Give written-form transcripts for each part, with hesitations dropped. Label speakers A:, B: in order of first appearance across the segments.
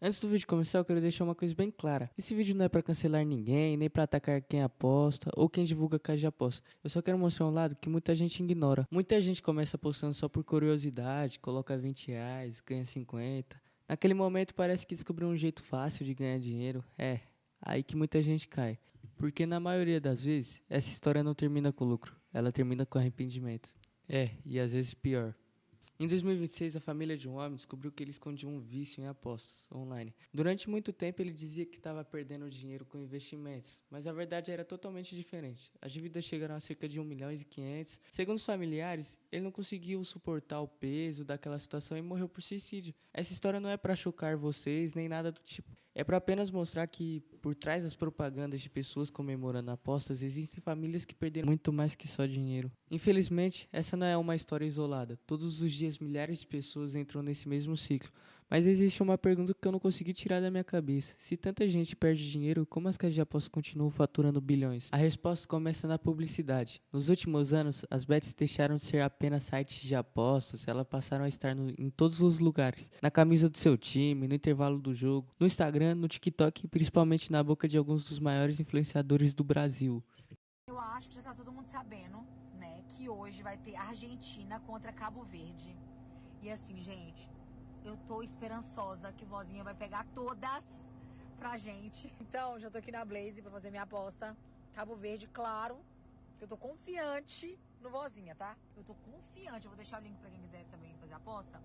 A: Antes do vídeo começar, eu quero deixar uma coisa bem clara. Esse vídeo não é pra cancelar ninguém, nem pra atacar quem aposta ou quem divulga casa de aposta. Eu só quero mostrar um lado que muita gente ignora. Muita gente começa apostando só por curiosidade, coloca R$ 20, ganha 50. Naquele momento parece que descobriu um jeito fácil de ganhar dinheiro. É, aí que muita gente cai. Porque na maioria das vezes, essa história não termina com lucro, ela termina com arrependimento. É, e às vezes pior. Em 2026, a família de um homem descobriu que ele escondia um vício em apostas online. Durante muito tempo, ele dizia que estava perdendo dinheiro com investimentos, mas a verdade era totalmente diferente. As dívidas chegaram a cerca de 1.500.000. Segundo os familiares, ele não conseguiu suportar o peso daquela situação e morreu por suicídio. Essa história não é para chocar vocês, nem nada do tipo. É para apenas mostrar que, por trás das propagandas de pessoas comemorando apostas, existem famílias que perderam muito mais que só dinheiro. Infelizmente, essa não é uma história isolada. Todos os dias, milhares de pessoas entram nesse mesmo ciclo. Mas existe uma pergunta que eu não consegui tirar da minha cabeça. Se tanta gente perde dinheiro, como as casas de apostas continuam faturando bilhões? A resposta começa na publicidade. Nos últimos anos, as bets deixaram de ser apenas sites de apostas, elas passaram a estar em todos os lugares. Na camisa do seu time, no intervalo do jogo, no Instagram, no TikTok e principalmente na boca de alguns dos maiores influenciadores do Brasil.
B: Eu acho que já tá todo mundo sabendo, né, que hoje vai ter Argentina contra Cabo Verde. E assim, gente, eu tô esperançosa que Vozinha vai pegar todas pra gente. Então, já tô aqui na Blaze pra fazer minha aposta. Cabo Verde, claro, que eu tô confiante no Vozinha, tá? Eu tô confiante. Eu vou deixar o link pra quem quiser também fazer a aposta.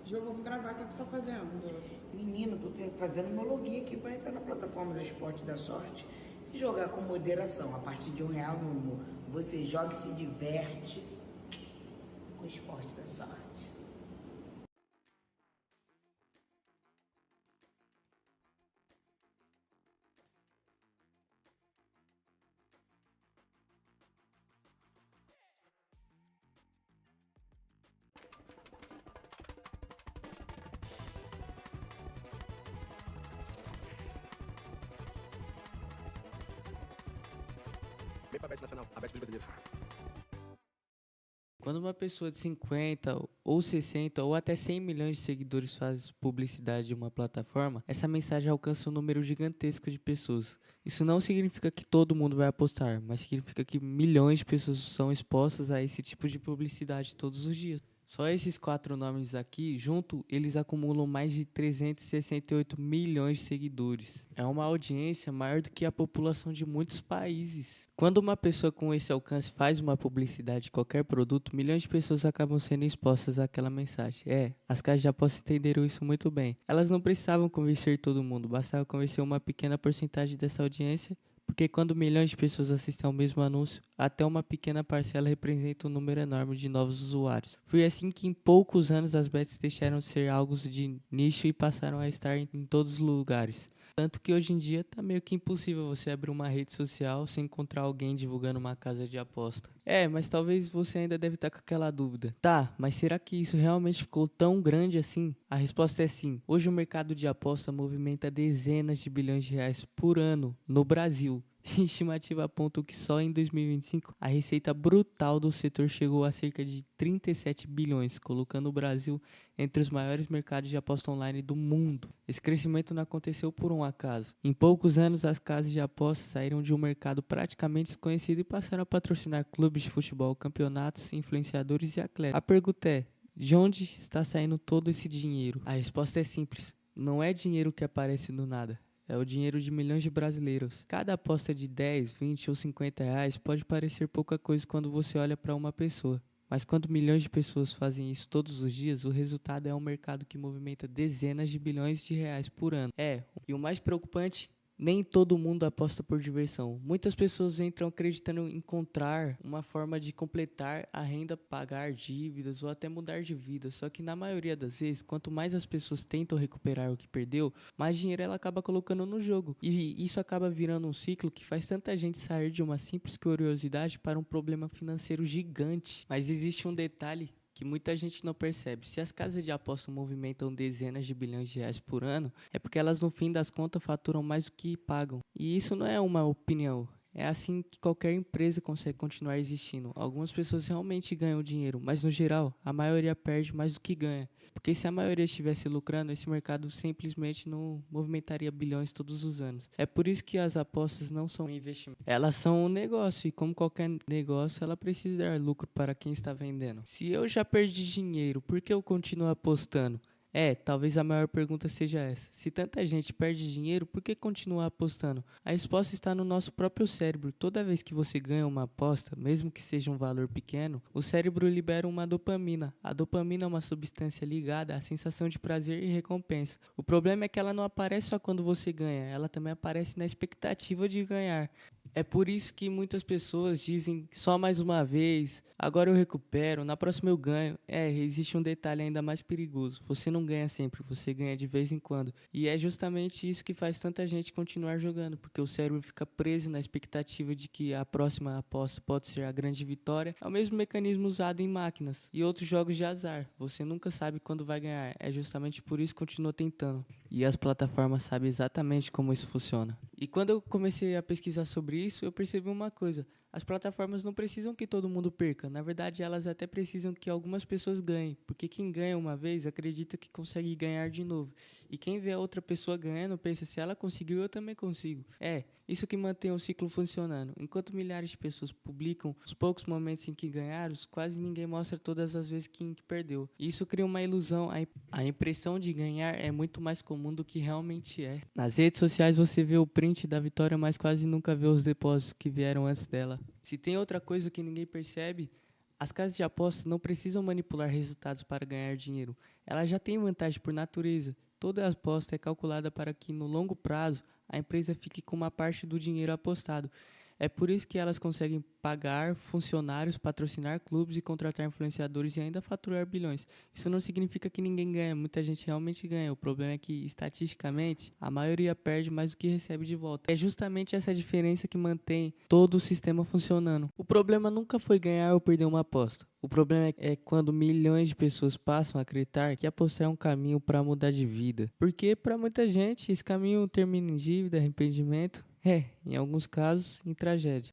C: Jô, vamos gravar o que você tá fazendo.
D: Menino, tô fazendo meu login aqui para entrar na plataforma do Esporte da Sorte e jogar com moderação. A partir de R$ 1 no humor. Você joga e se diverte com o Esporte da Sorte.
E: Vem pra Bet Nacional, a Bet dos brasileiros.
A: Quando uma pessoa de 50 ou 60 ou até 100 milhões de seguidores faz publicidade de uma plataforma, essa mensagem alcança um número gigantesco de pessoas. Isso não significa que todo mundo vai apostar, mas significa que milhões de pessoas são expostas a esse tipo de publicidade todos os dias. Só esses 4 nomes aqui, junto, eles acumulam mais de 368 milhões de seguidores. É uma audiência maior do que a população de muitos países. Quando uma pessoa com esse alcance faz uma publicidade de qualquer produto, milhões de pessoas acabam sendo expostas àquela mensagem. As casas de aposta entenderam isso muito bem. Elas não precisavam convencer todo mundo, bastava convencer uma pequena porcentagem dessa audiência, porque quando milhões de pessoas assistem ao mesmo anúncio, até uma pequena parcela representa um número enorme de novos usuários. Foi assim que em poucos anos as bets deixaram de ser algo de nicho e passaram a estar em todos os lugares. Tanto que hoje em dia tá meio que impossível você abrir uma rede social sem encontrar alguém divulgando uma casa de aposta. Mas talvez você ainda deve estar com aquela dúvida. Tá, mas será que isso realmente ficou tão grande assim? A resposta é sim. Hoje o mercado de aposta movimenta dezenas de bilhões de reais por ano no Brasil. Estimativa aponta que só em 2025 a receita brutal do setor chegou a cerca de 37 bilhões, colocando o Brasil entre os maiores mercados de aposta online do mundo. Esse crescimento não aconteceu por um acaso. Em poucos anos, as casas de apostas saíram de um mercado praticamente desconhecido e passaram a patrocinar clubes de futebol, campeonatos, influenciadores e atletas. A pergunta é: de onde está saindo todo esse dinheiro? A resposta é simples: não é dinheiro que aparece do nada. É o dinheiro de milhões de brasileiros. Cada aposta de 10, 20 ou 50 reais pode parecer pouca coisa quando você olha para uma pessoa. Mas quando milhões de pessoas fazem isso todos os dias, o resultado é um mercado que movimenta dezenas de bilhões de reais por ano. E o mais preocupante, nem todo mundo aposta por diversão. Muitas pessoas entram acreditando em encontrar uma forma de completar a renda, pagar dívidas ou até mudar de vida. Só que na maioria das vezes, quanto mais as pessoas tentam recuperar o que perdeu, mais dinheiro ela acaba colocando no jogo. E isso acaba virando um ciclo que faz tanta gente sair de uma simples curiosidade para um problema financeiro gigante. Mas existe um detalhe que muita gente não percebe. Se as casas de aposta movimentam dezenas de bilhões de reais por ano, é porque elas no fim das contas faturam mais do que pagam. E isso não é uma opinião, É assim que qualquer empresa consegue continuar existindo. Algumas pessoas realmente ganham dinheiro, mas no geral, a maioria perde mais do que ganha. Porque se a maioria estivesse lucrando, esse mercado simplesmente não movimentaria bilhões todos os anos. É por isso que as apostas não são um investimento. Elas são um negócio e como qualquer negócio, ela precisa dar lucro para quem está vendendo. Se eu já perdi dinheiro, por que eu continuo apostando? Talvez a maior pergunta seja essa. Se tanta gente perde dinheiro, por que continuar apostando? A resposta está no nosso próprio cérebro. Toda vez que você ganha uma aposta, mesmo que seja um valor pequeno, o cérebro libera uma dopamina. A dopamina é uma substância ligada à sensação de prazer e recompensa. O problema é que ela não aparece só quando você ganha, ela também aparece na expectativa de ganhar. É por isso que muitas pessoas dizem só mais uma vez, agora eu recupero, na próxima eu ganho. Existe um detalhe ainda mais perigoso. Você não ganha sempre, você ganha de vez em quando. E é justamente isso que faz tanta gente continuar jogando, porque o cérebro fica preso na expectativa de que a próxima aposta pode ser a grande vitória. É o mesmo mecanismo usado em máquinas e outros jogos de azar. Você nunca sabe quando vai ganhar. É justamente por isso que continua tentando. E as plataformas sabem exatamente como isso funciona. E quando eu comecei a pesquisar sobre isso, eu percebi uma coisa. As plataformas não precisam que todo mundo perca. Na verdade, elas até precisam que algumas pessoas ganhem. Porque quem ganha uma vez acredita que consegue ganhar de novo. E quem vê a outra pessoa ganhando pensa, se ela conseguiu, eu também consigo. Isso que mantém o ciclo funcionando. Enquanto milhares de pessoas publicam os poucos momentos em que ganharam, quase ninguém mostra todas as vezes que perdeu. E isso cria uma ilusão. A impressão de ganhar é muito mais comum do que realmente é. Nas redes sociais você vê o print da vitória, mas quase nunca vê os depósitos que vieram antes dela. Se tem outra coisa que ninguém percebe, as casas de aposta não precisam manipular resultados para ganhar dinheiro. Elas já têm vantagem por natureza. Toda aposta é calculada para que, no longo prazo, a empresa fique com uma parte do dinheiro apostado. É por isso que elas conseguem pagar funcionários, patrocinar clubes e contratar influenciadores e ainda faturar bilhões. Isso não significa que ninguém ganha, muita gente realmente ganha. O problema é que, estatisticamente, a maioria perde mais do que recebe de volta. É justamente essa diferença que mantém todo o sistema funcionando. O problema nunca foi ganhar ou perder uma aposta. O problema é quando milhões de pessoas passam a acreditar que apostar é um caminho para mudar de vida. Porque, para muita gente, esse caminho termina em dívida, arrependimento, em alguns casos, em tragédia.